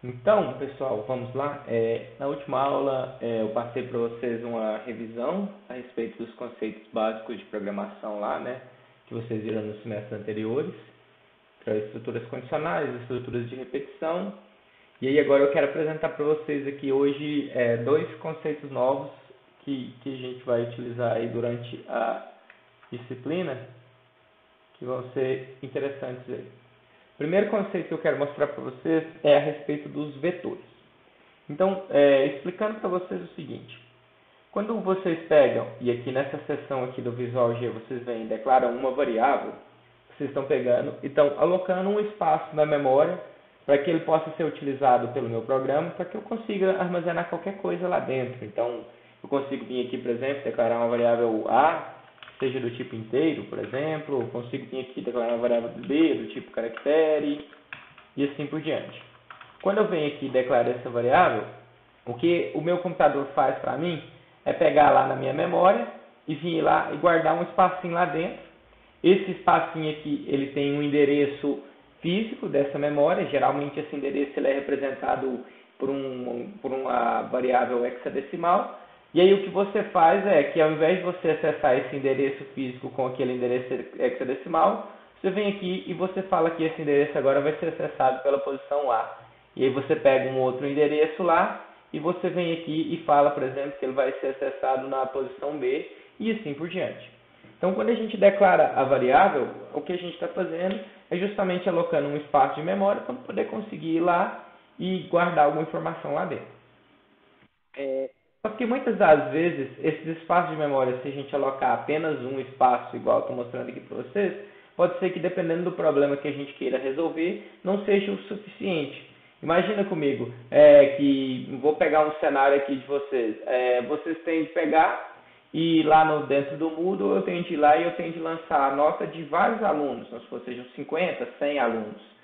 Então, pessoal, vamos lá. Na última aula, eu passei para vocês uma revisão a respeito dos conceitos básicos de programação lá, né? Que vocês viram nos semestres anteriores, para estruturas condicionais, estruturas de repetição. E aí agora eu quero apresentar para vocês aqui hoje dois conceitos novos que a gente vai utilizar aí durante a disciplina, que vão ser interessantes aí. O primeiro conceito que eu quero mostrar para vocês é a respeito dos vetores. Então, explicando para vocês o seguinte: quando vocês pegam, e aqui nessa seção aqui do Visual G, vocês vêm e declaram uma variável, vocês estão pegando e estão alocando um espaço na memória para que ele possa ser utilizado pelo meu programa, para que eu consiga armazenar qualquer coisa lá dentro. Então, eu consigo vir aqui, por exemplo, declarar uma variável A, seja do tipo inteiro, por exemplo, eu consigo vir aqui declarar uma variável B, do tipo caractere, e assim por diante. Quando eu venho aqui e declaro essa variável, o que o meu computador faz para mim é pegar lá na minha memória e vir lá e guardar um espacinho lá dentro. Esse espacinho aqui, ele tem um endereço físico dessa memória. Geralmente esse endereço ele é representado por uma variável hexadecimal. E aí o que você faz é que ao invés de você acessar esse endereço físico com aquele endereço hexadecimal, você vem aqui e você fala que esse endereço agora vai ser acessado pela posição A. E aí você pega um outro endereço lá e você vem aqui e fala, por exemplo, que ele vai ser acessado na posição B e assim por diante. Então, quando a gente declara a variável, o que a gente está fazendo é justamente alocando um espaço de memória para poder conseguir ir lá e guardar alguma informação lá dentro. Só que muitas das vezes, esses espaços de memória, se a gente alocar apenas um espaço, igual eu estou mostrando aqui para vocês, pode ser que dependendo do problema que a gente queira resolver, não seja o suficiente. Imagina comigo, que vou pegar um cenário aqui de vocês. Vocês têm de pegar e lá dentro do Moodle eu tenho de ir lá e eu tenho de lançar a nota de vários alunos, ou seja, 50, 100 alunos.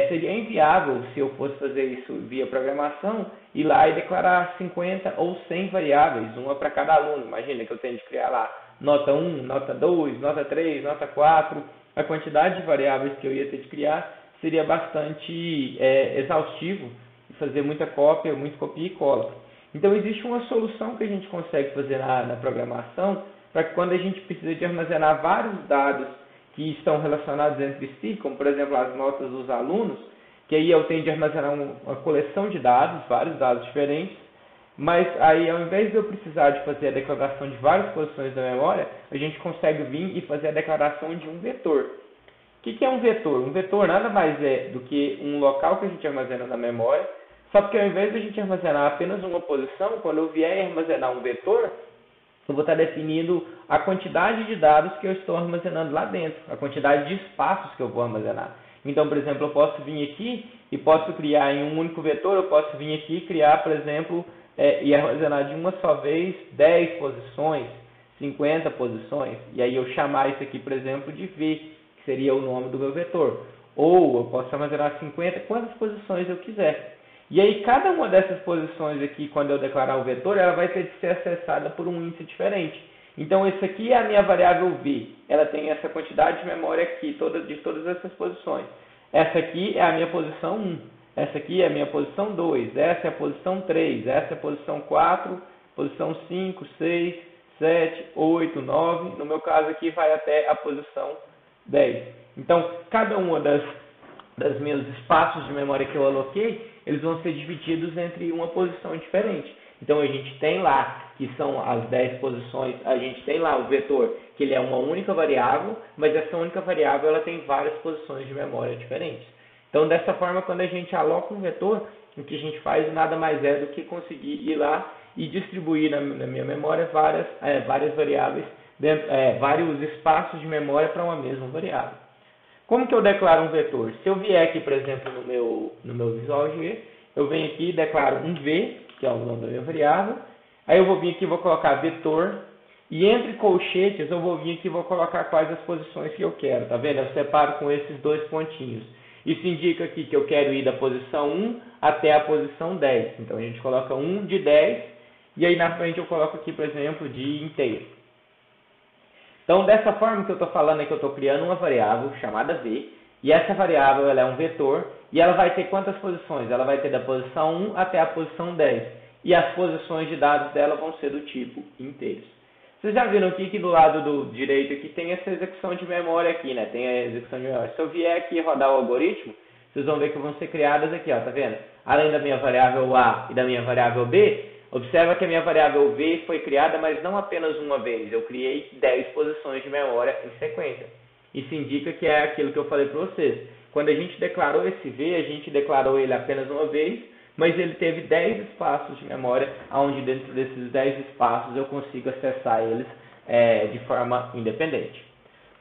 Seria inviável, se eu fosse fazer isso via programação, ir lá e declarar 50 ou 100 variáveis, uma para cada aluno. Imagina que eu tenho de criar lá nota 1, nota 2, nota 3, nota 4. A quantidade de variáveis que eu ia ter de criar seria bastante exaustivo e fazer muita cópia, muito copia e cola. Então, existe uma solução que a gente consegue fazer na programação para que quando a gente precisa de armazenar vários dados que estão relacionados entre si, como, por exemplo, as notas dos alunos, que aí eu tenho de armazenar uma coleção de dados, vários dados diferentes, mas aí, ao invés de eu precisar de fazer a declaração de várias posições da memória, a gente consegue vir e fazer a declaração de um vetor. O que é um vetor? Um vetor nada mais é do que um local que a gente armazena na memória, só que ao invés de a gente armazenar apenas uma posição, quando eu vier armazenar um vetor, eu vou estar definindo a quantidade de dados que eu estou armazenando lá dentro, a quantidade de espaços que eu vou armazenar. Então, por exemplo, eu posso vir aqui e posso criar em um único vetor, eu posso vir aqui e criar, por exemplo, e armazenar de uma só vez 10 posições, 50 posições, e aí eu chamar isso aqui, por exemplo, de V, que seria o nome do meu vetor. Ou eu posso armazenar 50, quantas posições eu quiser. E aí, cada uma dessas posições aqui, quando eu declarar o vetor, ela vai ter de ser acessada por um índice diferente. Então, esse aqui é a minha variável V. Ela tem essa quantidade de memória aqui, de todas essas posições. Essa aqui é a minha posição 1. Essa aqui é a minha posição 2. Essa é a posição 3. Essa é a posição 4. Posição 5, 6, 7, 8, 9. No meu caso aqui, vai até a posição 10. Então, cada uma das meus espaços de memória que eu aloquei, eles vão ser divididos entre uma posição diferente. Então, a gente tem lá, que são as 10 posições, a gente tem lá o vetor, que ele é uma única variável, mas essa única variável ela tem várias posições de memória diferentes. Então, dessa forma, quando a gente aloca um vetor, o que a gente faz nada mais é do que conseguir ir lá e distribuir na minha memória várias variáveis, vários espaços de memória para uma mesma variável. Como que eu declaro um vetor? Se eu vier aqui, por exemplo, no meu Visual G, eu venho aqui e declaro um V, que é o nome da minha variável. Aí eu vou vir aqui e vou colocar vetor. E entre colchetes eu vou vir aqui e vou colocar quais as posições que eu quero. Tá vendo? Eu separo com esses dois pontinhos. Isso indica aqui que eu quero ir da posição 1 até a posição 10. Então a gente coloca 1 de 10. E aí na frente eu coloco aqui, por exemplo, de inteiro. Então, dessa forma que eu estou falando é que eu estou criando uma variável chamada V, E essa variável ela é um vetor e ela vai ter quantas posições? Ela vai ter da posição 1 até a posição 10. E as posições de dados dela vão ser do tipo inteiros. Vocês já viram aqui que do lado do direito aqui tem essa execução de memória aqui, né? Tem a execução de memória. Se eu vier aqui rodar o algoritmo, vocês vão ver que vão ser criadas aqui, ó, tá vendo? Além da minha variável A e da minha variável B, observa que a minha variável V foi criada, mas não apenas uma vez. Eu criei 10 posições de memória em sequência. Isso indica que é aquilo que eu falei para vocês. Quando a gente declarou esse V, a gente declarou ele apenas uma vez, mas ele teve 10 espaços de memória, onde dentro desses 10 espaços eu consigo acessar eles de forma independente.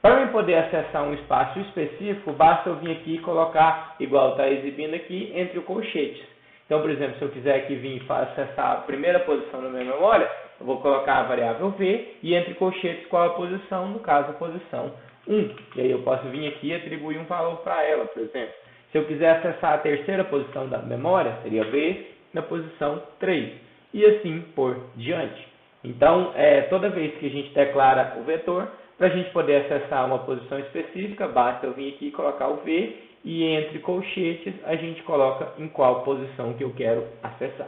Para eu poder acessar um espaço específico, basta eu vir aqui e colocar, igual está exibindo aqui, entre os colchetes. Então, por exemplo, se eu quiser aqui vir acessar a primeira posição da minha memória, eu vou colocar a variável V e entre colchetes qual a posição, no caso a posição 1. E aí eu posso vir aqui e atribuir um valor para ela, por exemplo. Se eu quiser acessar a terceira posição da memória, seria V na posição 3. E assim por diante. Então, toda vez que a gente declara o vetor, para a gente poder acessar uma posição específica, basta eu vir aqui e colocar o V e entre colchetes a gente coloca em qual posição que eu quero acessar.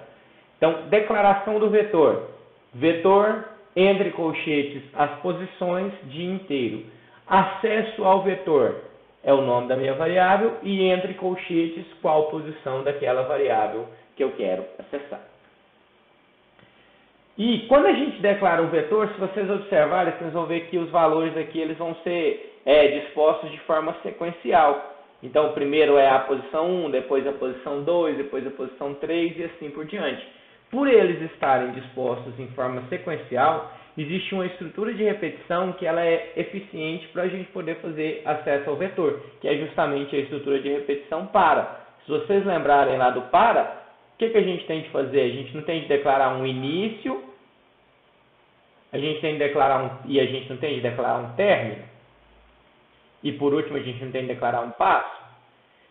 Então, declaração do vetor. Vetor, entre colchetes, as posições de inteiro. Acesso ao vetor é o nome da minha variável e entre colchetes qual posição daquela variável que eu quero acessar. E quando a gente declara um vetor, se vocês observarem, vocês vão ver que os valores aqui eles vão ser dispostos de forma sequencial. Então, primeiro é a posição 1, depois a posição 2, depois a posição 3 e assim por diante. Por eles estarem dispostos em forma sequencial, existe uma estrutura de repetição que ela é eficiente para a gente poder fazer acesso ao vetor, que é justamente a estrutura de repetição para. Se vocês lembrarem lá do para, o que a gente tem de fazer? A gente não tem de declarar um início, a gente tem de declarar e a gente não tem de declarar um término, e por último a gente não tem de declarar um passo.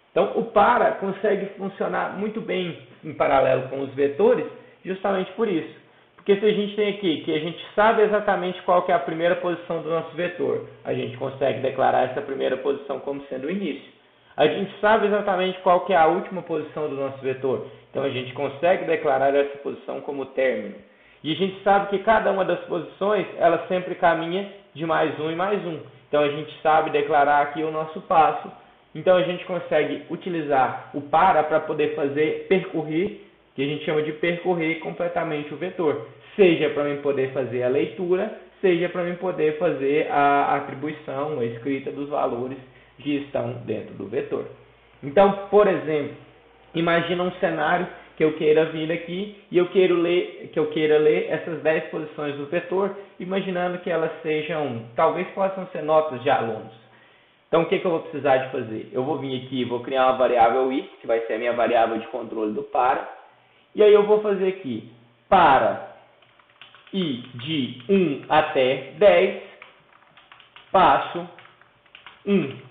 Então o para consegue funcionar muito bem em paralelo com os vetores, justamente por isso. Porque se a gente tem aqui que a gente sabe exatamente qual que é a primeira posição do nosso vetor, a gente consegue declarar essa primeira posição como sendo o início. A gente sabe exatamente qual que é a última posição do nosso vetor, então a gente consegue declarar essa posição como término. E a gente sabe que cada uma das posições, ela sempre caminha de mais um e mais um. Então a gente sabe declarar aqui o nosso passo. Então a gente consegue utilizar o para poder percorrer, que a gente chama de percorrer completamente o vetor. Seja para mim poder fazer a leitura, seja para mim poder fazer a atribuição, a escrita dos valores que estão dentro do vetor. Então, por exemplo, imagina um cenário que eu queira vir aqui e eu queira ler essas 10 posições do vetor, imaginando que elas talvez possam ser notas de alunos. Então, o que eu vou precisar de fazer? Eu vou vir aqui e vou criar uma variável i, que vai ser a minha variável de controle do para, e aí eu vou fazer aqui para i de 1 até 10, passo 1.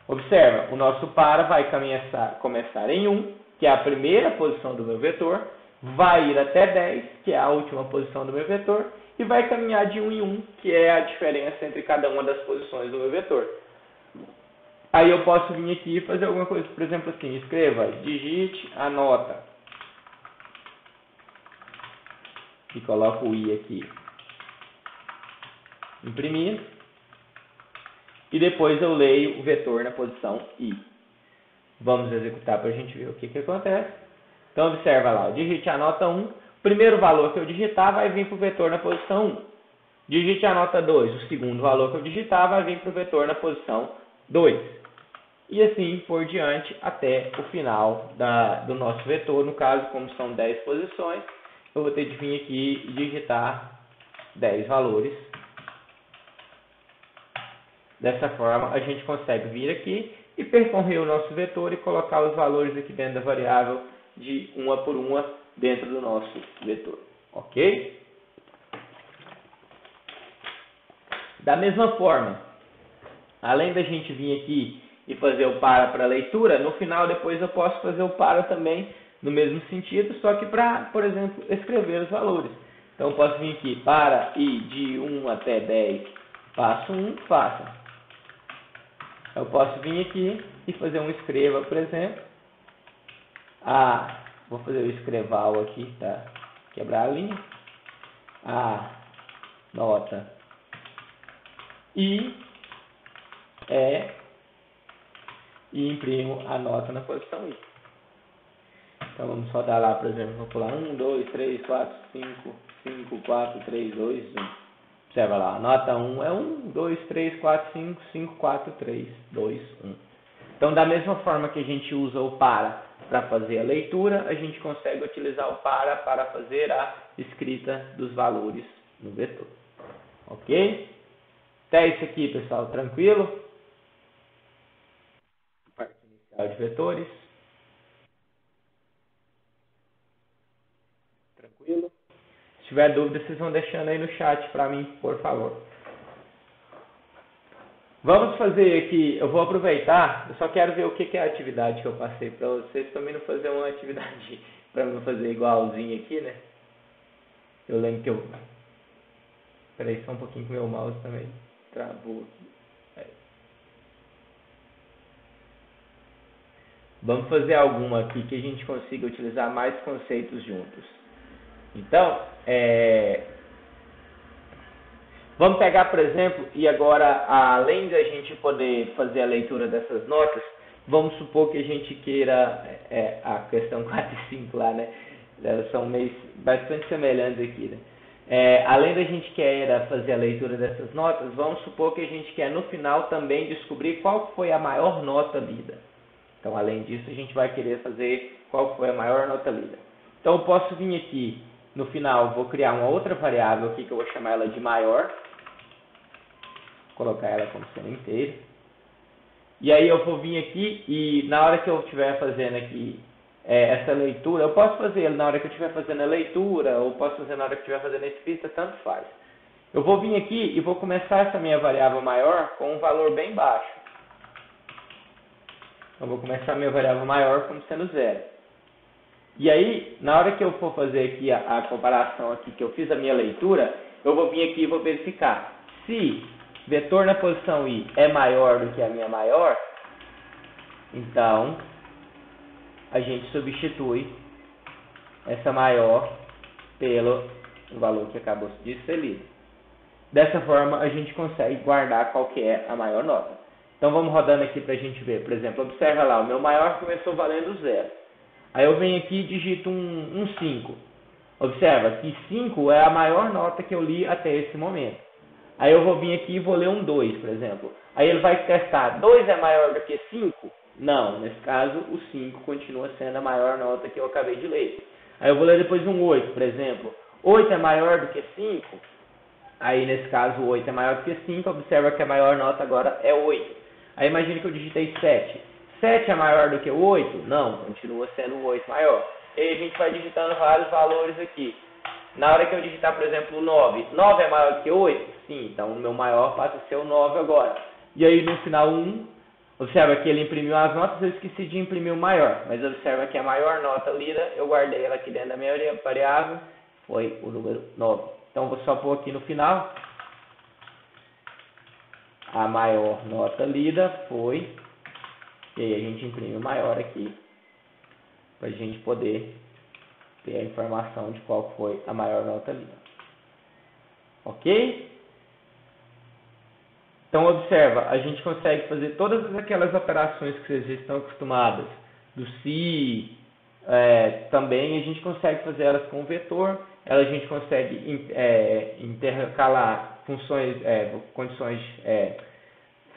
Observa, o nosso para vai começar em 1, que é a primeira posição do meu vetor, vai ir até 10, que é a última posição do meu vetor, e vai caminhar de 1 em 1, que é a diferença entre cada uma das posições do meu vetor. Aí eu posso vir aqui e fazer alguma coisa, por exemplo assim, escreva, digite a nota, e coloco o i aqui, imprimir, e depois eu leio o vetor na posição i. Vamos executar para a gente ver o que acontece. Então, observa lá, digite a nota 1. O primeiro valor que eu digitar vai vir para o vetor na posição 1. Digite a nota 2. O segundo valor que eu digitar vai vir para o vetor na posição 2. E assim por diante até o final do nosso vetor. No caso, como são 10 posições, eu vou ter de vir aqui e digitar 10 valores. Dessa forma, a gente consegue vir aqui e percorrer o nosso vetor e colocar os valores aqui dentro da variável de uma por uma dentro do nosso vetor. Ok? Da mesma forma, além da gente vir aqui e fazer o para leitura, no final depois eu posso fazer o para também no mesmo sentido, só que para, por exemplo, escrever os valores. Então eu posso vir aqui para i de 1 até 10, passo 1, faça. Eu posso vir aqui e fazer um escreva, por exemplo. Vou fazer o escreval aqui, tá? Quebrar a linha. A nota I e imprimo a nota na posição I. Então vamos rodar lá, por exemplo, vou pular 1, 2, 3, 4, 5, 5, 4, 3, 2, 1. Observa lá, a nota 1 é 1, 2, 3, 4, 5, 5, 4, 3, 2, 1. Então, da mesma forma que a gente usa o para fazer a leitura, a gente consegue utilizar o para fazer a escrita dos valores no vetor. Ok? Até isso aqui, pessoal, tranquilo? Parte inicial de vetores. Tranquilo? Se tiver dúvida, vocês vão deixando aí no chat para mim, por favor. Vamos fazer aqui, eu vou aproveitar, eu só quero ver o que é a atividade que eu passei para vocês, também não fazer uma atividade para não fazer igualzinho aqui, né? Eu lembro que eu... Peraí, só um pouquinho que o meu mouse também travou aqui. Vamos fazer alguma aqui que a gente consiga utilizar mais conceitos juntos. Então, vamos pegar, por exemplo, e agora, além de a gente poder fazer a leitura dessas notas, vamos supor que a gente queira, a questão 4 e 5 lá, né? Elas são bastante semelhantes aqui, né? Além da gente queira fazer a leitura dessas notas, vamos supor que a gente quer no final também descobrir qual foi a maior nota lida. Então, além disso, a gente vai querer fazer qual foi a maior nota lida. Então, eu posso vir aqui, no final, vou criar uma outra variável aqui, que eu vou chamar ela de maior. Colocar ela como sendo inteira. E aí eu vou vir aqui e na hora que eu estiver fazendo aqui essa leitura, eu posso fazer na hora que eu estiver fazendo a leitura, ou posso fazer na hora que eu estiver fazendo a escrita, tanto faz. Eu vou vir aqui e vou começar essa minha variável maior com um valor bem baixo. Eu vou começar a minha variável maior como sendo 0. E aí, na hora que eu for fazer aqui a comparação aqui, que eu fiz a minha leitura, eu vou vir aqui e vou verificar. Se vetor na posição I é maior do que a minha maior, então a gente substitui essa maior pelo valor que acabou de ser lido. Dessa forma, a gente consegue guardar qual que é a maior nota. Então, vamos rodando aqui para a gente ver. Por exemplo, observa lá, o meu maior começou valendo 0. Aí eu venho aqui e digito um 5. Observa que 5 é a maior nota que eu li até esse momento. Aí eu vou vir aqui e vou ler um 2, por exemplo. Aí ele vai testar, 2 é maior do que 5? Não, nesse caso o 5 continua sendo a maior nota que eu acabei de ler. Aí eu vou ler depois um 8, por exemplo. 8 é maior do que 5? Aí nesse caso o 8 é maior do que 5, observa que a maior nota agora é 8. Aí imagine que eu digitei 7. 7 é maior do que o 8? Não, continua sendo o 8 maior. E aí a gente vai digitando vários valores aqui. Na hora que eu digitar, por exemplo, o 9, 9 é maior do que 8? Sim, então o meu maior passa a ser o 9 agora. E aí no final 1, observa que ele imprimiu as notas, eu esqueci de imprimir o maior. Mas observa que a maior nota lida, eu guardei ela aqui dentro da minha variável, foi o número 9. Então vou só pôr aqui no final. A maior nota lida foi, e aí a gente imprime o maior aqui, para a gente poder ter a informação de qual foi a maior nota lida. Ok? Então, observa, a gente consegue fazer todas aquelas operações que vocês já estão acostumados, do se, também a gente consegue fazer elas com o vetor, a gente consegue intercalar funções, condições,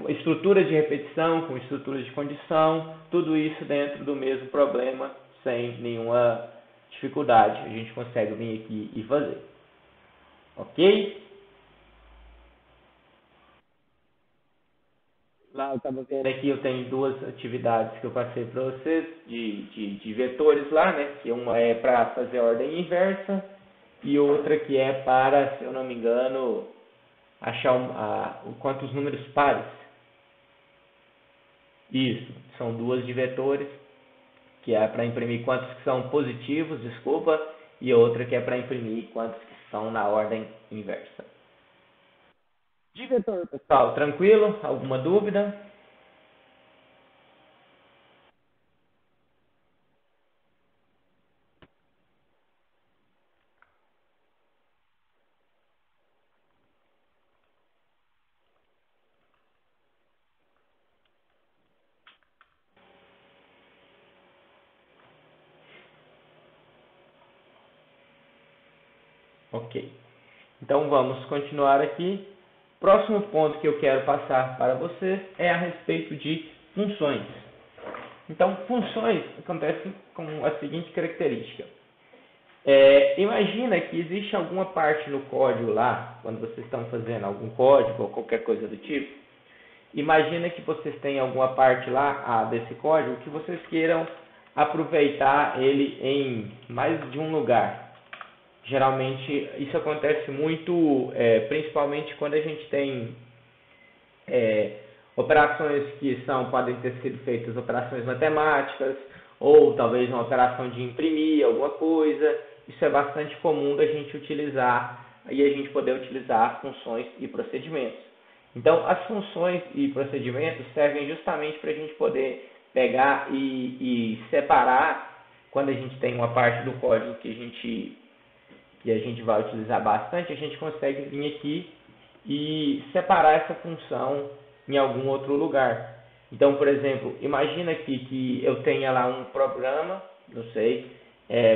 estruturas de repetição com estruturas de condição, tudo isso dentro do mesmo problema, sem nenhuma dificuldade. A gente consegue vir aqui e fazer. Ok? Lá eu estava vendo aqui, eu tenho duas atividades que eu passei para vocês, de vetores lá, né? Que uma é para fazer a ordem inversa e outra que é para, se eu não me engano, achar quantos números pares. Isso, são duas de vetores, que é para imprimir quantos que são positivos, desculpa, e outra que é para imprimir quantos que são na ordem inversa. De vetor, pessoal, tranquilo? Alguma dúvida? Ok. Então vamos continuar aqui. Próximo ponto que eu quero passar para vocês é a respeito de funções. Então, funções acontecem com a seguinte característica. Imagina que existe alguma parte no código lá, quando vocês estão fazendo algum código ou qualquer coisa do tipo, imagina que vocês têm alguma parte lá desse código que vocês queiram aproveitar ele em mais de um lugar. Geralmente isso acontece muito, principalmente quando a gente tem operações que podem ter sido feitas operações matemáticas, ou talvez uma operação de imprimir alguma coisa. Isso é bastante comum da gente utilizar e a gente poder utilizar funções e procedimentos. Então, as funções e procedimentos servem justamente para a gente poder pegar e separar, quando a gente tem uma parte do código que a gente vai utilizar bastante, a gente consegue vir aqui e separar essa função em algum outro lugar. Então, por exemplo, imagina aqui que eu tenha lá um programa, não sei,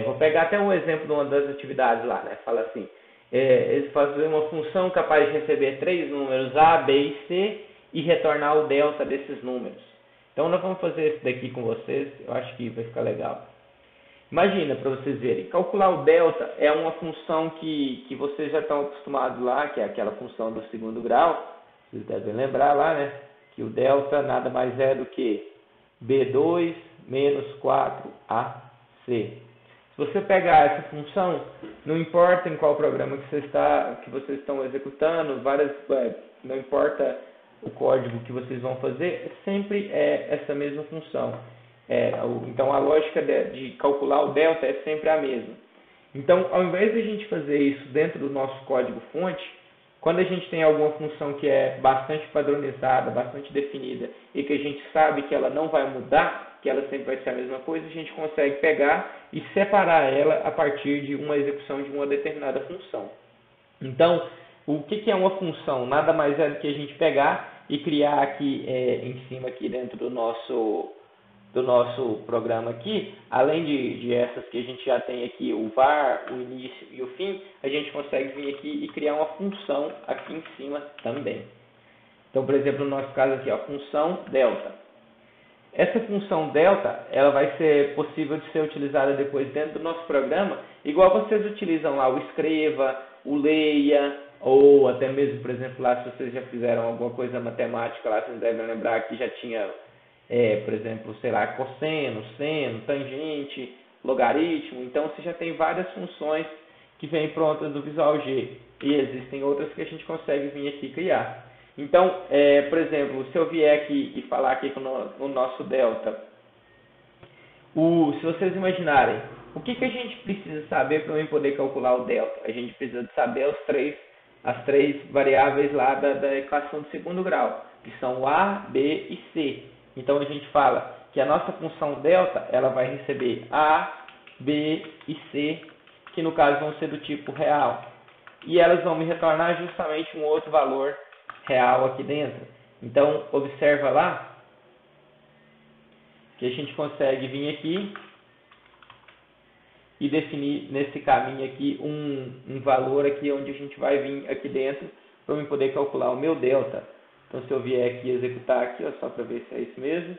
vou pegar até um exemplo de uma das atividades lá, né? Fala assim, eles fazem uma função capaz de receber 3 números A, B e C e retornar o delta desses números. Então, nós vamos fazer isso daqui com vocês, eu acho que vai ficar legal. Imagina, para vocês verem, calcular o delta é uma função que vocês já estão acostumados lá, que é aquela função do segundo grau. Vocês devem lembrar lá, né? Que o delta nada mais é do que B2 menos 4AC. Se você pegar essa função, não importa em qual programa que vocês estão executando, não importa o código que vocês vão fazer, sempre é essa mesma função. Então a lógica de calcular o delta é sempre a mesma. Então, ao invés de a gente fazer isso dentro do nosso código-fonte, quando a gente tem alguma função que é bastante padronizada, bastante definida, e que a gente sabe que ela não vai mudar, que ela sempre vai ser a mesma coisa, a gente consegue pegar e separar ela a partir de uma execução de uma determinada função. Então, o que é uma função? Nada mais é do que a gente pegar e criar aqui em cima, aqui dentro do nosso programa aqui, além de essas que a gente já tem aqui, o var, o início e o fim, a gente consegue vir aqui e criar uma função aqui em cima também. Então, por exemplo, no nosso caso aqui, a função delta. Essa função delta, ela vai ser possível de ser utilizada depois dentro do nosso programa, igual vocês utilizam lá o escreva, o leia, ou até mesmo, por exemplo, lá se vocês já fizeram alguma coisa matemática lá, vocês devem lembrar que já tinha por exemplo, sei lá, cosseno, seno, tangente, logaritmo. Então, você já tem várias funções que vêm prontas do Visual G. E existem outras que a gente consegue vir aqui criar. Então, por exemplo, se eu vier aqui e falar aqui com o nosso delta, se vocês imaginarem, o que a gente precisa saber para eu poder calcular o delta? A gente precisa de saber as três variáveis lá da equação de segundo grau, que são A, B e C. Então, a gente fala que a nossa função delta, ela vai receber A, B e C, que no caso vão ser do tipo real. E elas vão me retornar justamente um outro valor real aqui dentro. Então, observa lá que a gente consegue vir aqui e definir nesse caminho aqui um valor aqui onde a gente vai vir aqui dentro para eu poder calcular o meu delta. Então, se eu vier aqui executar aqui, ó, só para ver se é isso mesmo,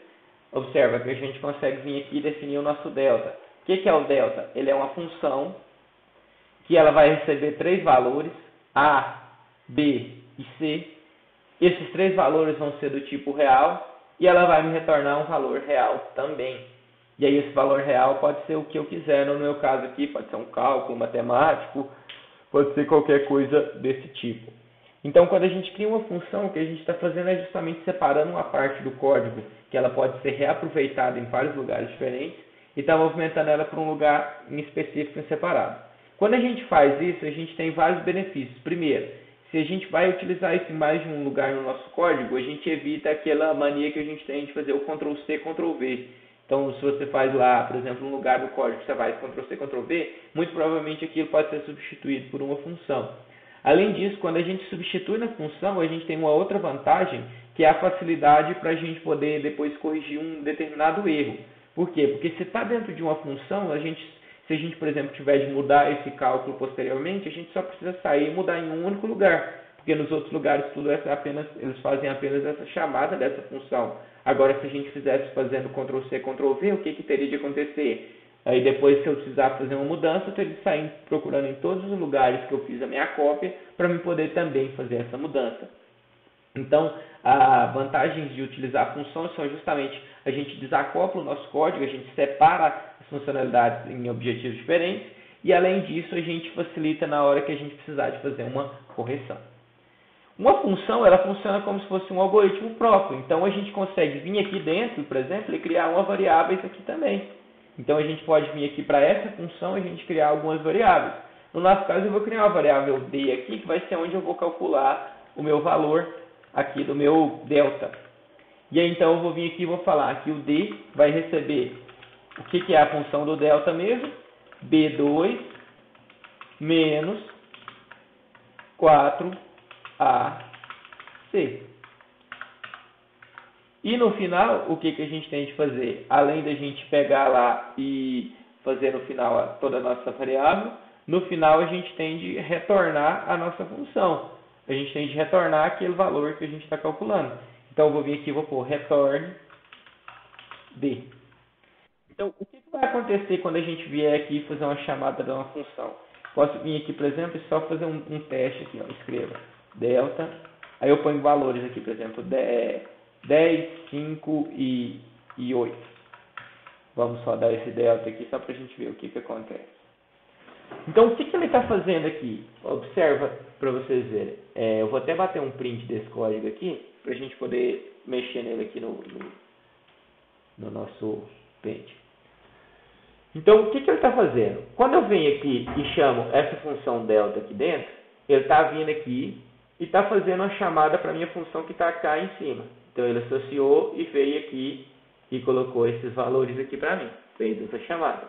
observa que a gente consegue vir aqui e definir o nosso delta. O que é o delta? Ele é uma função que ela vai receber 3 valores, A, B e C. Esses 3 valores vão ser do tipo real e ela vai me retornar um valor real também. E aí esse valor real pode ser o que eu quiser, no meu caso aqui pode ser um cálculo matemático, pode ser qualquer coisa desse tipo. Então, quando a gente cria uma função, o que a gente está fazendo é justamente separando uma parte do código, que ela pode ser reaproveitada em vários lugares diferentes, e está movimentando ela para um lugar em específico e separado. Quando a gente faz isso, a gente tem vários benefícios. Primeiro, se a gente vai utilizar isso em mais de um lugar no nosso código, a gente evita aquela mania que a gente tem de fazer o Ctrl+C, Ctrl+V. Então, se você faz lá, por exemplo, um lugar do código, você vai Ctrl+C, Ctrl+V, muito provavelmente aquilo pode ser substituído por uma função. Além disso, quando a gente substitui na função, a gente tem uma outra vantagem, que é a facilidade para a gente poder depois corrigir um determinado erro. Por quê? Porque se está dentro de uma função, a gente Se a gente, por exemplo, tiver de mudar esse cálculo posteriormente, a gente só precisa sair e mudar em um único lugar, porque nos outros lugares tudo eles fazem apenas essa chamada dessa função. Agora, se a gente fizesse fazendo Ctrl+C, Ctrl+V, o que teria de acontecer? Aí depois, se eu precisar fazer uma mudança, eu teria de sair procurando em todos os lugares que eu fiz a minha cópia para me poder também fazer essa mudança. Então, as vantagens de utilizar funções são justamente a gente desacopla o nosso código, a gente separa as funcionalidades em objetivos diferentes e, além disso, a gente facilita na hora que a gente precisar de fazer uma correção. Uma função, ela funciona como se fosse um algoritmo próprio. Então, a gente consegue vir aqui dentro, por exemplo, e criar uma variável aqui também. Então, a gente pode vir aqui para essa função e a gente criar algumas variáveis. No nosso caso, eu vou criar uma variável D aqui, que vai ser onde eu vou calcular o meu valor aqui do meu delta. E aí, então, eu vou vir aqui e vou falar que o D vai receber o que é a função do delta mesmo? B2 menos 4AC. E no final, o que a gente tem de fazer? Além da gente pegar lá e fazer no final toda a nossa variável, no final a gente tem de retornar a nossa função. A gente tem de retornar aquele valor que a gente está calculando. Então, eu vou vir aqui e vou pôr return D. Então, o que vai acontecer quando a gente vier aqui fazer uma chamada de uma função? Posso vir aqui, por exemplo, e só fazer um teste aqui. Ó, escreva delta. Aí eu ponho valores aqui, por exemplo, 10, 5 e 8. Vamos só dar esse delta aqui só para a gente ver o que acontece. Então, o que ele está fazendo aqui? Observa para vocês verem. Eu vou até bater um print desse código aqui, para a gente poder mexer nele aqui no nosso pente. Então, o que ele está fazendo? Quando eu venho aqui e chamo essa função delta aqui dentro, ele está vindo aqui e está fazendo uma chamada para a minha função que está cá em cima. Então, ele associou e veio aqui e colocou esses valores aqui para mim. Fez essa chamada.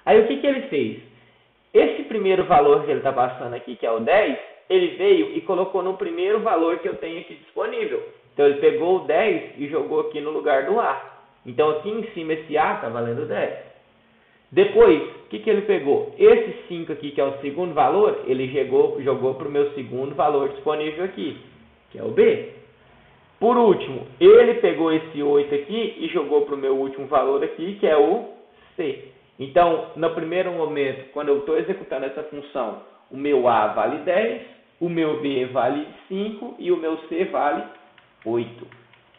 Aí, o que ele fez? Esse primeiro valor que ele está passando aqui, que é o 10, ele veio e colocou no primeiro valor que eu tenho aqui disponível. Então, ele pegou o 10 e jogou aqui no lugar do A. Então, aqui em cima, esse A está valendo 10. Depois, o que ele pegou? Esse 5 aqui, que é o segundo valor, ele jogou para o meu segundo valor disponível aqui, que é o B. Por último, ele pegou esse 8 aqui e jogou para o meu último valor aqui, que é o C. Então, no primeiro momento, quando eu estou executando essa função, o meu A vale 10, o meu B vale 5 e o meu C vale 8.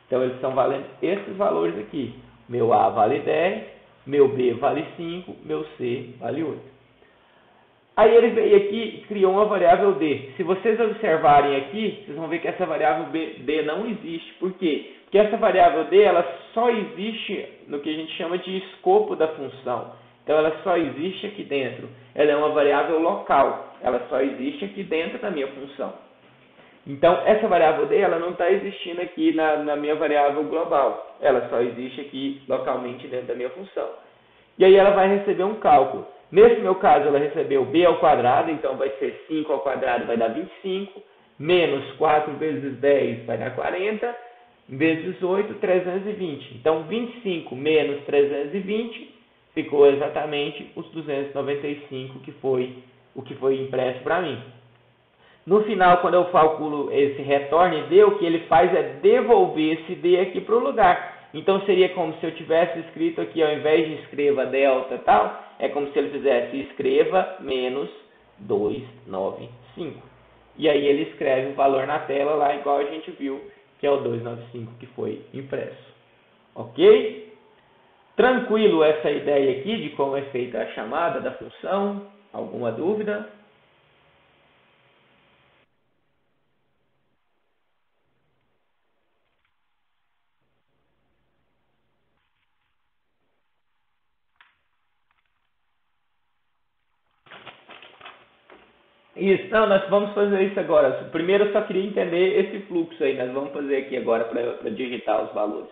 Então, eles estão valendo esses valores aqui. Meu A vale 10, meu B vale 5, meu C vale 8. Aí ele veio aqui e criou uma variável D. Se vocês observarem aqui, vocês vão ver que essa variável D não existe. Por quê? Porque essa variável D ela só existe no que a gente chama de escopo da função. Então, ela só existe aqui dentro. Ela é uma variável local. Ela só existe aqui dentro da minha função. Então, essa variável D ela não está existindo aqui na minha variável global. Ela só existe aqui localmente dentro da minha função. E aí, ela vai receber um cálculo. Nesse meu caso, ela recebeu B ao quadrado. Então, vai ser 5 ao quadrado, vai dar 25. Menos 4 vezes 10 vai dar 40. Vezes 8, 320. Então, 25 menos 320... ficou exatamente os 295 que foi o que foi impresso para mim. No final, quando eu calculo esse retorne D, o que ele faz é devolver esse D aqui para o lugar. Então, seria como se eu tivesse escrito aqui, ao invés de escreva delta tal, é como se ele fizesse escreva menos 295. E aí ele escreve o valor na tela lá, igual a gente viu, que é o 295 que foi impresso. Ok? Tranquilo essa ideia aqui de como é feita a chamada da função? Alguma dúvida? Isso, não, nós vamos fazer isso agora. Primeiro eu só queria entender esse fluxo aí, nós vamos fazer aqui agora para digitar os valores.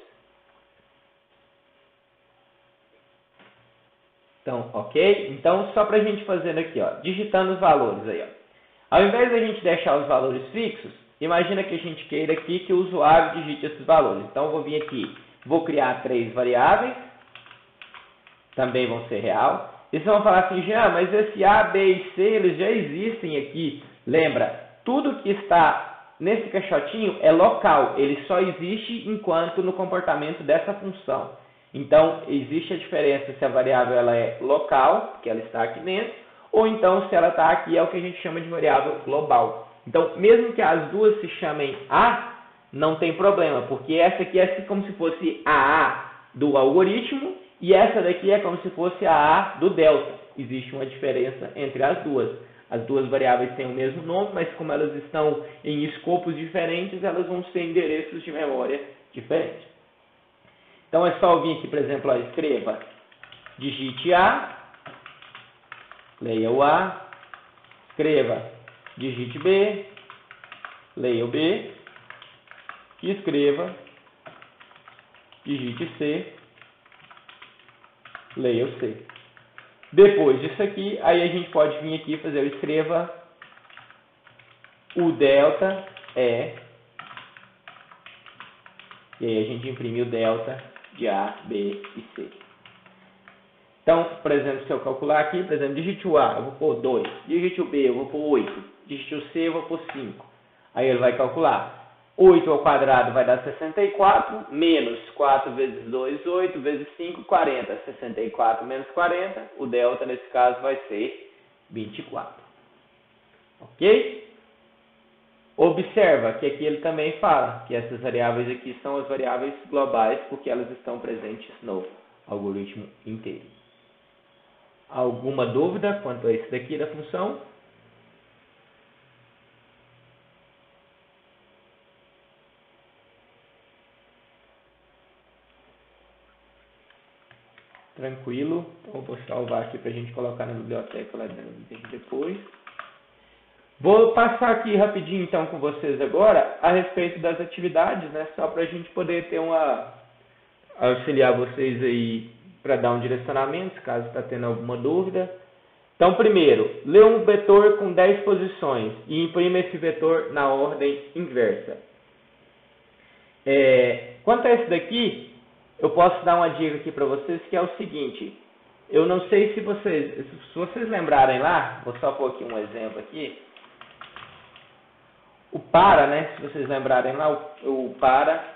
Então, ok? Então, só para a gente fazer aqui, ó, digitando os valores aí, ó. Ao invés de a gente deixar os valores fixos, imagina que a gente queira aqui que o usuário digite esses valores. Então, eu vou vir aqui, vou criar 3 variáveis, também vão ser real. E vocês vão falar assim, Jean, mas esse A, B e C, eles já existem aqui. Lembra, tudo que está nesse caixotinho é local, ele só existe enquanto no comportamento dessa função. Então, existe a diferença se a variável ela é local, que ela está aqui dentro, ou então se ela está aqui, é o que a gente chama de variável global. Então, mesmo que as duas se chamem A, não tem problema, porque essa aqui é como se fosse a A do algoritmo, e essa daqui é como se fosse a A do delta. Existe uma diferença entre as duas. As duas variáveis têm o mesmo nome, mas como elas estão em escopos diferentes, elas vão ter endereços de memória diferentes. Então é só eu vir aqui, por exemplo, ó, escreva, digite A, leia o A, escreva, digite B, leia o B, e escreva, digite C, leia o C. Depois disso aqui, aí a gente pode vir aqui e fazer o escreva o delta E, e aí a gente imprime o delta de A, B e C. Então, por exemplo, se eu calcular aqui, por exemplo, digite o A, eu vou pôr 2, digite o B, eu vou pôr 8, digite o C, eu vou pôr 5. Aí ele vai calcular. 8 ao quadrado vai dar 64, menos 4 vezes 2, 8, vezes 5, 40. 64 menos 40, o delta nesse caso vai ser 24. Ok? Observa que aqui ele também fala que essas variáveis aqui são as variáveis globais, porque elas estão presentes no algoritmo inteiro. Alguma dúvida quanto a isso daqui da função? Tranquilo? Então, eu vou salvar aqui para a gente colocar na biblioteca lá dentro depois. Vou passar aqui rapidinho, então, com vocês agora, a respeito das atividades, né? Só para a gente poder ter auxiliar vocês aí para dar um direcionamento, caso está tendo alguma dúvida. Então, primeiro, lê um vetor com 10 posições e imprima esse vetor na ordem inversa. Quanto a esse daqui, eu posso dar uma dica aqui para vocês, que é o seguinte. Eu não sei se vocês lembrarem lá, vou só pôr aqui um exemplo aqui. O para, né? Se vocês lembrarem lá, o para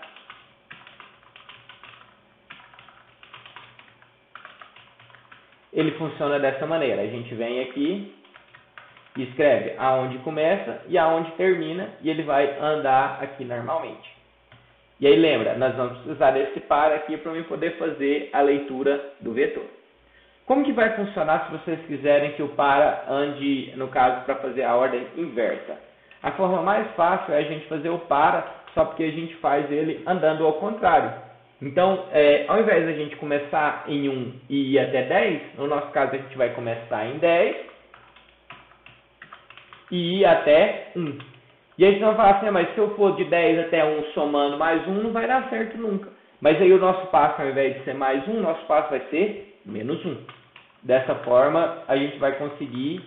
ele funciona dessa maneira. A gente vem aqui e escreve aonde começa e aonde termina, e ele vai andar aqui normalmente. E aí lembra, nós vamos precisar desse para aqui para eu poder fazer a leitura do vetor. Como que vai funcionar se vocês quiserem que o para ande, no caso, para fazer a ordem inversa? A forma mais fácil é a gente fazer o para, só porque a gente faz ele andando ao contrário. Então, ao invés de a gente começar em 1 e ir até 10, no nosso caso a gente vai começar em 10 e ir até 1. E aí vocês vão falar assim, mas se eu for de 10 até 1 somando mais 1, não vai dar certo nunca. Mas aí o nosso passo, ao invés de ser mais 1, o nosso passo vai ser menos 1. Dessa forma, a gente vai conseguir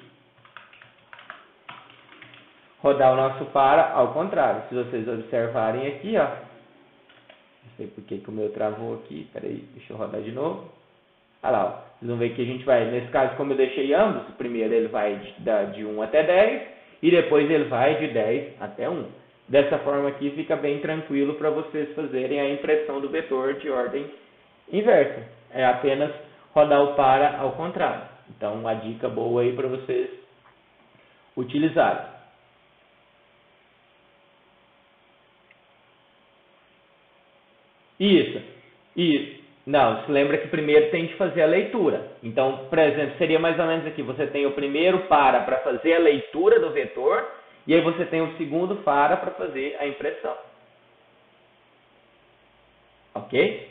rodar o nosso para ao contrário. Se vocês observarem aqui, ó, não sei porque que o meu travou aqui, peraí, deixa eu rodar de novo. Olha lá, ó, vocês vão ver que a gente vai, nesse caso, como eu deixei ambos, o primeiro ele vai de 1 até 10, e depois ele vai de 10 até 1. Dessa forma aqui fica bem tranquilo para vocês fazerem a impressão do vetor de ordem inversa. É apenas rodar o para ao contrário. Então, uma dica boa aí para vocês utilizarem. Isso. Não, se lembra que primeiro tem que fazer a leitura. Então, por exemplo, seria mais ou menos aqui. Você tem o primeiro para fazer a leitura do vetor, e aí você tem o segundo para fazer a impressão. Ok?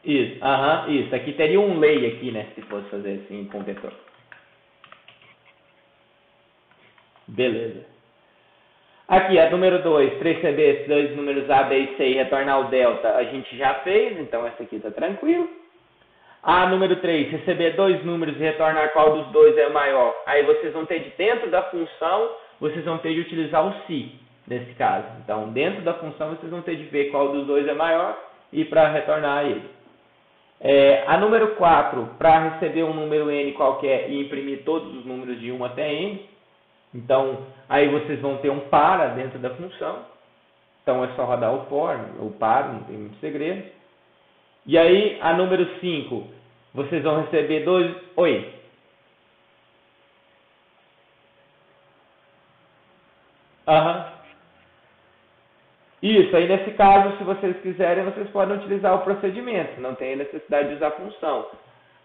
Isso, isso. Aqui teria um lay aqui, né? Se fosse fazer assim com o vetor. Beleza. Aqui, a número 2, 3 CBs, 2 números A, B e C e retornar o delta, a gente já fez, então essa aqui está tranquilo. A número 3, receber 2 números e retornar qual dos dois é o maior. Aí vocês vão ter de dentro da função, vocês vão ter de utilizar o se, nesse caso. Então, dentro da função, vocês vão ter de ver qual dos dois é maior e para retornar ele. A número 4, para receber um número n qualquer e imprimir todos os números de 1 até n. Então, aí vocês vão ter um para dentro da função. Então, é só rodar o for, o para, não tem muito segredo. E aí, a número 5, vocês vão receber dois... Oi. Aham. Isso, aí nesse caso, se vocês quiserem, vocês podem utilizar o procedimento, não tem necessidade de usar a função.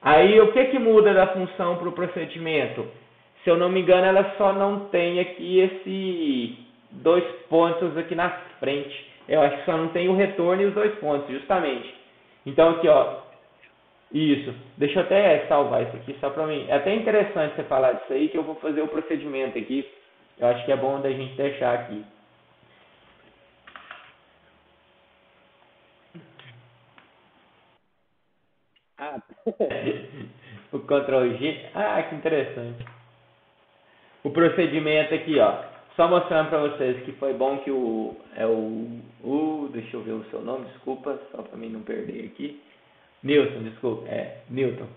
Aí, o que muda da função para o procedimento? Se eu não me engano, ela só não tem aqui esse 2 pontos aqui na frente. Eu acho que só não tem o retorno e os 2 pontos, justamente. Então, aqui, ó, isso. Deixa eu até salvar isso aqui só para mim. É até interessante você falar disso aí, que eu vou fazer o procedimento aqui. Eu acho que é bom da gente deixar aqui. Ah, o Ctrl G. Ah, que interessante. O procedimento aqui, ó. Só mostrando para vocês que foi bom que deixa eu ver o seu nome, desculpa, só para mim não perder aqui. Newton, desculpa, Newton.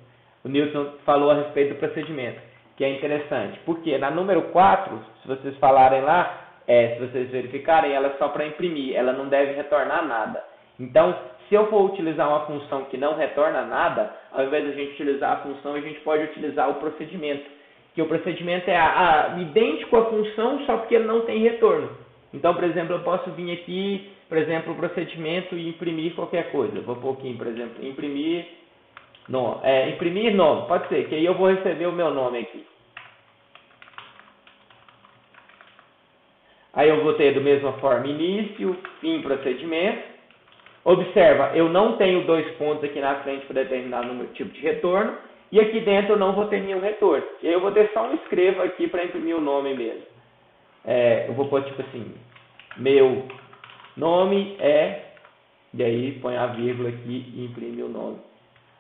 O Newton falou a respeito do procedimento, que é interessante. Porque na número 4, se vocês falarem lá, se vocês verificarem, ela é só para imprimir, ela não deve retornar nada. Então, se eu for utilizar uma função que não retorna nada, ao invés de a gente utilizar a função, a gente pode utilizar o procedimento. Que o procedimento é idêntico à função, só porque ele não tem retorno. Então, por exemplo, eu posso vir aqui, por exemplo, o procedimento e imprimir qualquer coisa. Vou pôr aqui, por exemplo, imprimir nome, pode ser, que aí eu vou receber o meu nome aqui. Aí eu vou ter da mesma forma início, fim, procedimento. Observa, eu não tenho 2 pontos aqui na frente para determinar o tipo de retorno. E aqui dentro eu não vou ter nenhum retorno. E aí eu vou ter só um escrevo aqui para imprimir o nome mesmo. Eu vou pôr tipo assim, meu nome e aí põe a vírgula aqui e imprime o nome.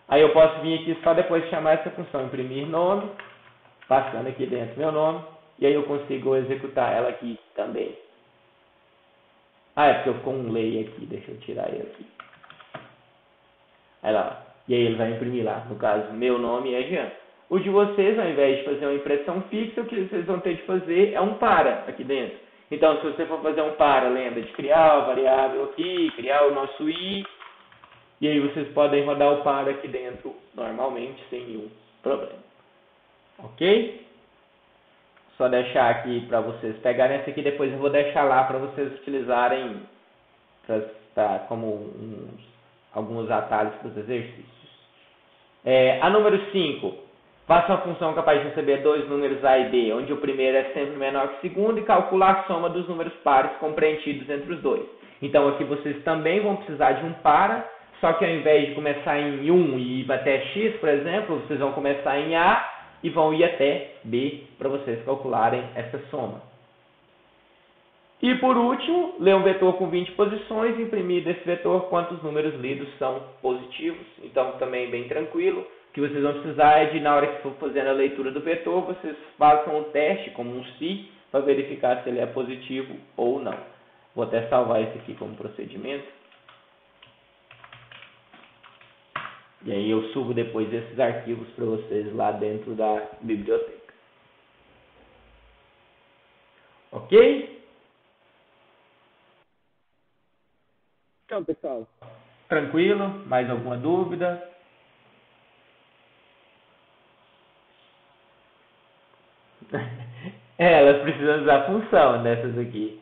Aí eu posso vir aqui só depois de chamar essa função, imprimir nome, passando aqui dentro meu nome, e aí eu consigo executar ela aqui também. É porque ficou um lay aqui, deixa eu tirar ele aqui. Aí lá, e aí ele vai imprimir lá, no caso, meu nome é Jean. O de vocês, ao invés de fazer uma impressão fixa, o que vocês vão ter de fazer é um para aqui dentro. Então, se você for fazer um para, lembra de criar a variável aqui, criar o nosso i, e aí vocês podem rodar o para aqui dentro normalmente, sem nenhum problema. Ok? Só deixar aqui para vocês pegarem essa aqui, depois eu vou deixar lá para vocês utilizarem como alguns atalhos para os exercícios. A número 5, faça uma função capaz de receber 2 números A e B, onde o primeiro é sempre menor que o segundo, e calcula a soma dos números pares compreendidos entre os dois. Então aqui vocês também vão precisar de um para, só que ao invés de começar em 1 e ir até x, por exemplo, vocês vão começar em A e vão ir até B para vocês calcularem essa soma. E por último, ler um vetor com 20 posições e imprimir desse vetor quantos números lidos são positivos. Então também bem tranquilo. O que vocês vão precisar é de, na hora que for fazendo a leitura do vetor, vocês façam um teste como um se, para verificar se ele é positivo ou não. Vou até salvar esse aqui como procedimento. E aí eu subo depois esses arquivos para vocês lá dentro da biblioteca. Ok? Então, pessoal. Tranquilo? Mais alguma dúvida? Elas precisam usar função nessas aqui.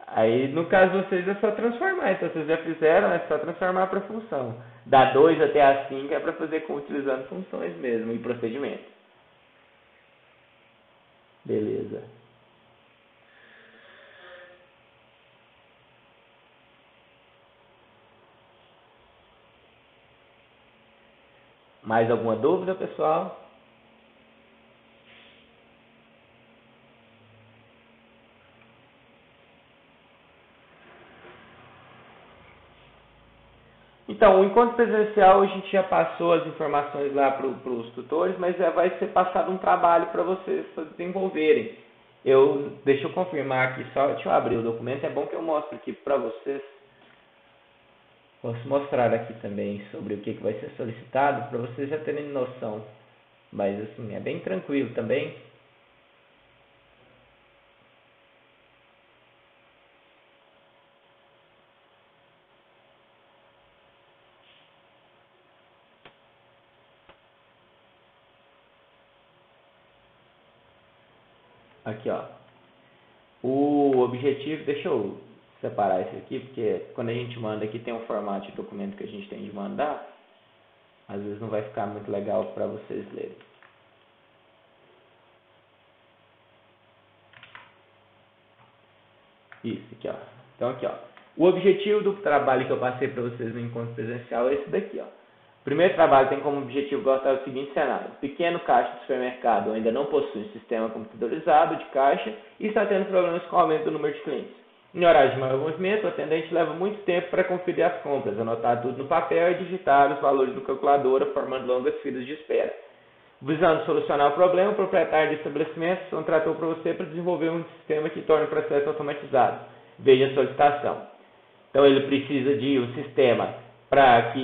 Aí, no caso de vocês, é só transformar. Então, vocês já fizeram, é só transformar para função. Da 2 até a 5 é para fazer utilizando funções mesmo e procedimentos. Beleza. Mais alguma dúvida, pessoal? Então, o encontro presencial a gente já passou as informações lá para os tutores, mas vai ser passado um trabalho para vocês desenvolverem. Deixa eu confirmar aqui só, deixa eu abrir o documento, é bom que eu mostre aqui para vocês. Posso mostrar aqui também sobre o que vai ser solicitado para vocês já terem noção. Mas assim, é bem tranquilo também. Aqui, ó. O objetivo, deixa eu separar isso aqui, porque quando a gente manda aqui tem um formato de documento que a gente tem de mandar, às vezes não vai ficar muito legal para vocês lerem. Isso, aqui, ó. Então, aqui, ó. O objetivo do trabalho que eu passei para vocês no encontro presencial é esse daqui, ó. O primeiro trabalho tem como objetivo gostar do seguinte cenário: pequeno caixa de supermercado ainda não possui um sistema computadorizado de caixa e está tendo problemas com o aumento do número de clientes. Em horário de maior movimento, o atendente leva muito tempo para conferir as compras, anotar tudo no papel e digitar os valores no calculadora, formando longas filas de espera. Visando solucionar o problema, o proprietário de estabelecimento contratou para você para desenvolver um sistema que torne o processo automatizado. Veja a solicitação. Então ele precisa de um sistema para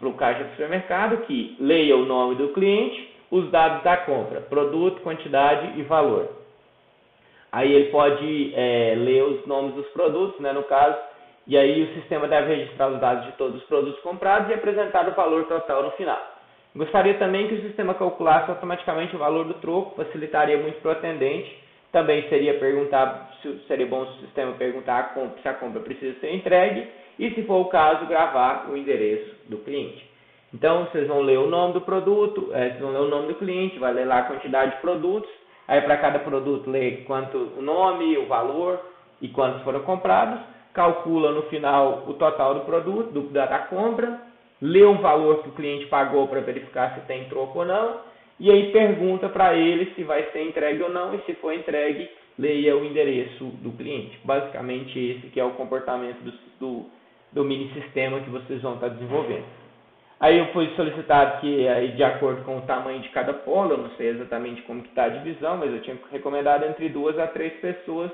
o caixa do supermercado que leia o nome do cliente, os dados da compra, produto, quantidade e valor. Aí ele pode ler os nomes dos produtos, né, no caso, e aí o sistema deve registrar os dados de todos os produtos comprados e apresentar o valor total no final. Gostaria também que o sistema calculasse automaticamente o valor do troco, facilitaria muito para o atendente. Também seria bom se o sistema perguntar se a compra precisa ser entregue e, se for o caso, gravar o endereço do cliente. Então, vocês vão ler o nome do produto, vocês vão ler o nome do cliente, vai ler lá a quantidade de produtos, aí para cada produto lê o nome, o valor e quantos foram comprados, calcula no final o total do produto, da compra, lê um valor que o cliente pagou para verificar se tem troco ou não, e aí pergunta para ele se vai ser entregue ou não, e se for entregue, leia o endereço do cliente. Basicamente esse que é o comportamento do mini sistema que vocês vão estar desenvolvendo. Aí eu fui solicitado que, aí, de acordo com o tamanho de cada polo, eu não sei exatamente como que está a divisão, mas eu tinha recomendado entre 2 a 3 pessoas,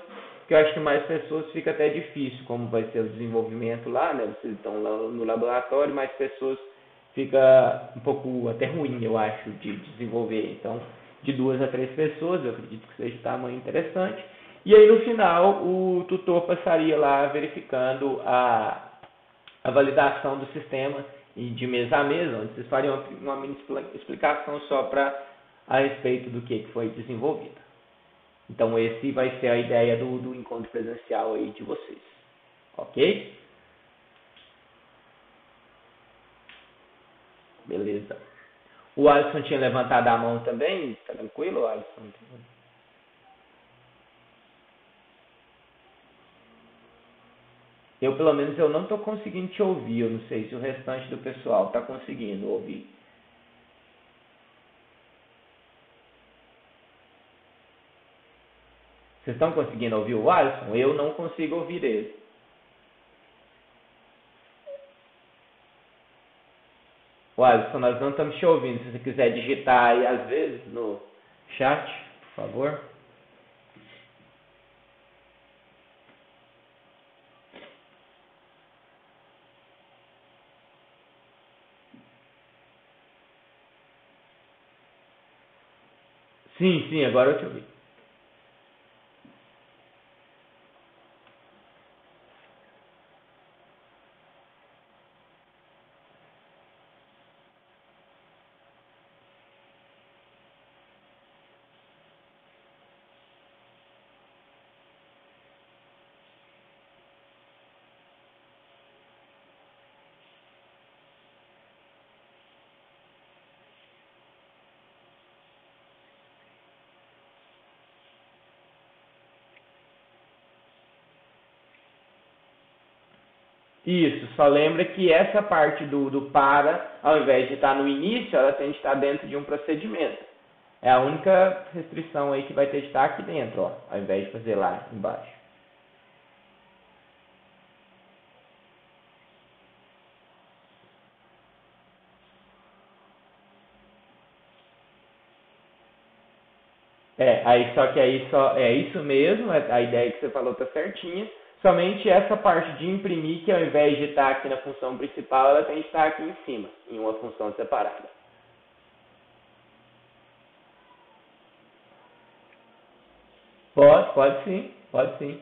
que eu acho que mais pessoas fica até difícil, como vai ser o desenvolvimento lá, né? Vocês estão lá no laboratório, mais pessoas fica um pouco até ruim, eu acho, de desenvolver. Então, de 2 a 3 pessoas, eu acredito que seja um tamanho interessante. E aí, no final, o tutor passaria lá verificando a validação do sistema e de mesa a mesa, onde vocês fariam uma mini explicação só a respeito do que foi desenvolvido. Então, esse vai ser a ideia do encontro presencial aí de vocês. Ok? Beleza. O Alisson tinha levantado a mão também. Tá tranquilo, Alisson? Eu, pelo menos, eu não estou conseguindo te ouvir. Eu não sei se o restante do pessoal está conseguindo ouvir. Vocês estão conseguindo ouvir o Alisson? Eu não consigo ouvir ele. O Alisson, nós não estamos te ouvindo. Se você quiser digitar aí, às vezes, no chat, por favor. Sim, sim, agora eu te ouvi. Isso, só lembra que essa parte do para, ao invés de estar no início, ela tem de estar dentro de um procedimento. É a única restrição aí que vai ter de estar aqui dentro, ó, ao invés de fazer lá embaixo. Aí só que aí só é isso mesmo, a ideia que você falou tá certinha, Somente essa parte de imprimir, que ao invés de estar aqui na função principal, ela tem que estar aqui em cima, em uma função separada. Pode sim, pode sim.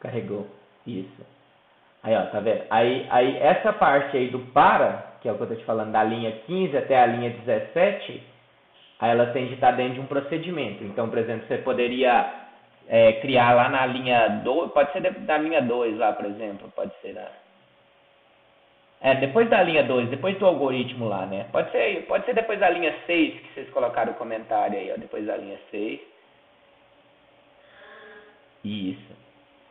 Carregou. Isso. Aí, ó, tá vendo? Aí essa parte aí do para, que é o que eu tô te falando, da linha 15 até a linha 17, aí ela tem que estar dentro de um procedimento. Então, por exemplo, você poderia criar lá na linha 2, pode ser da linha 2 lá, por exemplo, pode ser depois da linha 2, depois do algoritmo lá, né? Pode ser depois da linha 6 que vocês colocaram o comentário aí, ó, depois da linha 6. Isso.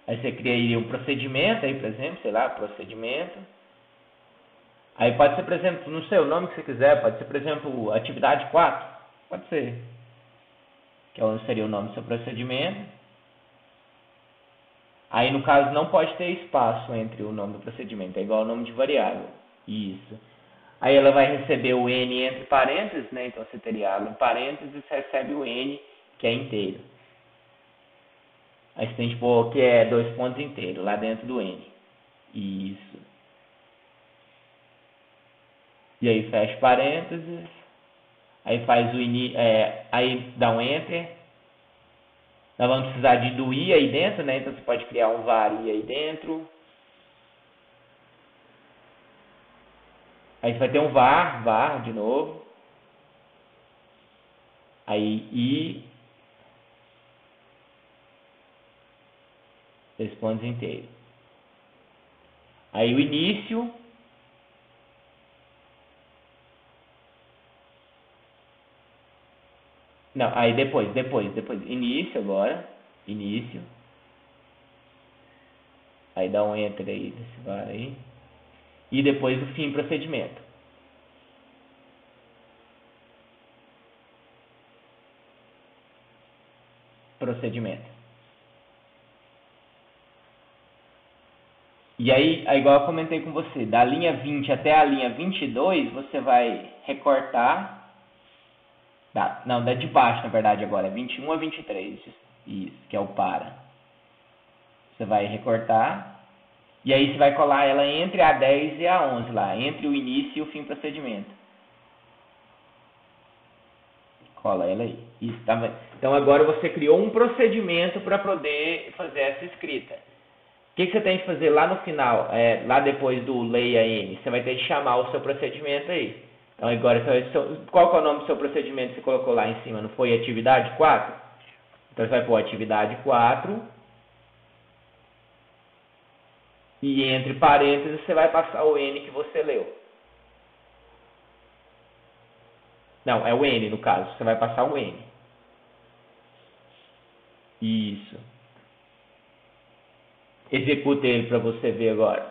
Aí você criaria um procedimento aí, por exemplo, sei lá, procedimento. Aí pode ser, por exemplo, não sei o nome que você quiser, pode ser, por exemplo, atividade 4. Pode ser. Seria o nome do seu procedimento. Aí, no caso, não pode ter espaço entre o nome do procedimento, é igual ao nome de variável. Isso. Aí ela vai receber o N entre parênteses, né? Então você teria água em parênteses e você recebe o N, que é inteiro. Aí você tem que pôr que é 2 pontos inteiros lá dentro do N. Isso. E aí fecha parênteses. Aí faz aí dá um Enter. Nós vamos precisar do I aí dentro, né? Então você pode criar um var I aí dentro. Aí você vai ter um var de novo. Aí I, 2 pontos inteiros. Aí o início. Não, aí depois. Início agora. Início. Aí dá um enter aí desse var aí. E depois o fim procedimento. Procedimento. E aí, igual eu comentei com você, da linha 20 até a linha 22, você vai recortar. Não, da de baixo, na verdade, agora. É 21 a 23. Isso, que é o para. Você vai recortar. E aí você vai colar ela entre a 10 e a 11 lá. Entre o início e o fim procedimento. Cola ela aí. Isso, tá bem. Então agora você criou um procedimento para poder fazer essa escrita. O que você tem que fazer lá no final, lá depois do leia N? Você vai ter que chamar o seu procedimento aí. Então agora, qual que é o nome do seu procedimento que você colocou lá em cima? Não foi atividade 4? Então você vai pôr atividade 4 e entre parênteses você vai passar o N que você leu. Não, é o N no caso, você vai passar o N. Isso. Executa ele para você ver agora.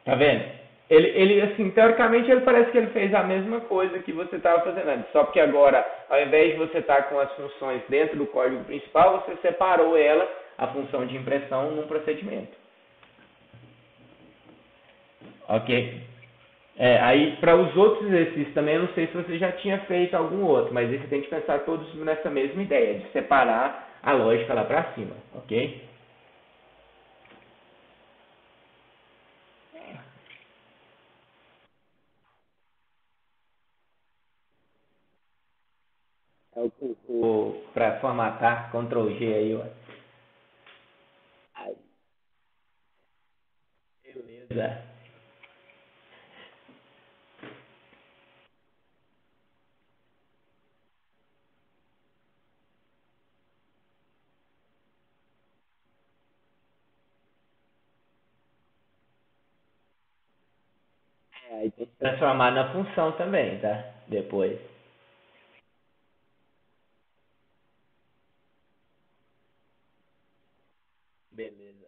Tá vendo? Ele, assim, teoricamente, ele parece que ele fez a mesma coisa que você estava fazendo antes. Só que agora, ao invés de você estar com as funções dentro do código principal, você separou ela, a função de impressão, num procedimento. Ok? Aí, para os outros exercícios também, eu não sei se você já tinha feito algum outro, mas aí você tem que pensar todos nessa mesma ideia, de separar a lógica lá para cima. Ok? Para formatar, Ctrl G aí, ó. Aí, beleza. Aí tem que transformar na função também, tá? Depois. Beleza.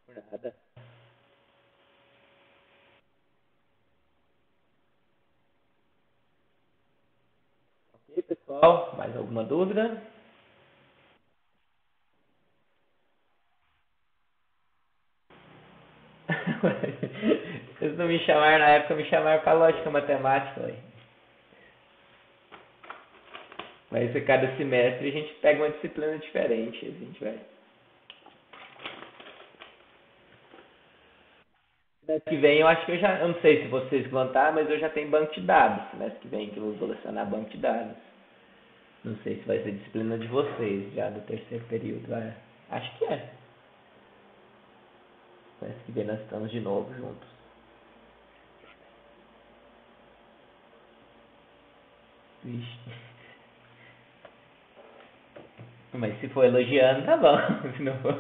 Por nada. Pessoal, mais alguma dúvida? Vocês não me chamaram na época, me chamaram para lógica matemática. Ué. Mas a cada semestre a gente pega uma disciplina diferente. A gente vai. Semestre que vem eu acho que eu não sei se vocês vão estar, mas eu já tenho banco de dados. Semestre que vem que eu vou lecionar banco de dados. Não sei se vai ser disciplina de vocês já do terceiro período. Vai. Acho que é. Semestre que vem nós estamos de novo juntos. Vixe. Mas se for elogiando, tá bom. Se não for.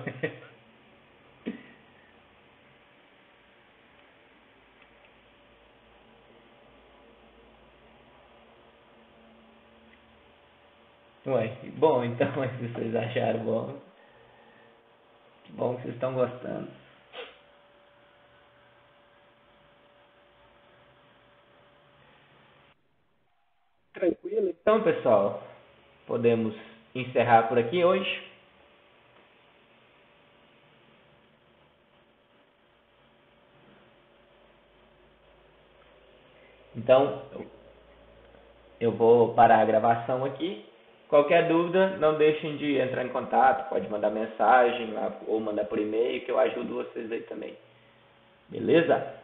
Ué, bom, então, se vocês acharam bom, que bom que vocês estão gostando. Tranquilo? Então, pessoal, podemos encerrar por aqui hoje. Então, eu vou parar a gravação aqui. Qualquer dúvida, não deixem de entrar em contato, pode mandar mensagem lá, ou mandar por e-mail, que eu ajudo vocês aí também. Beleza?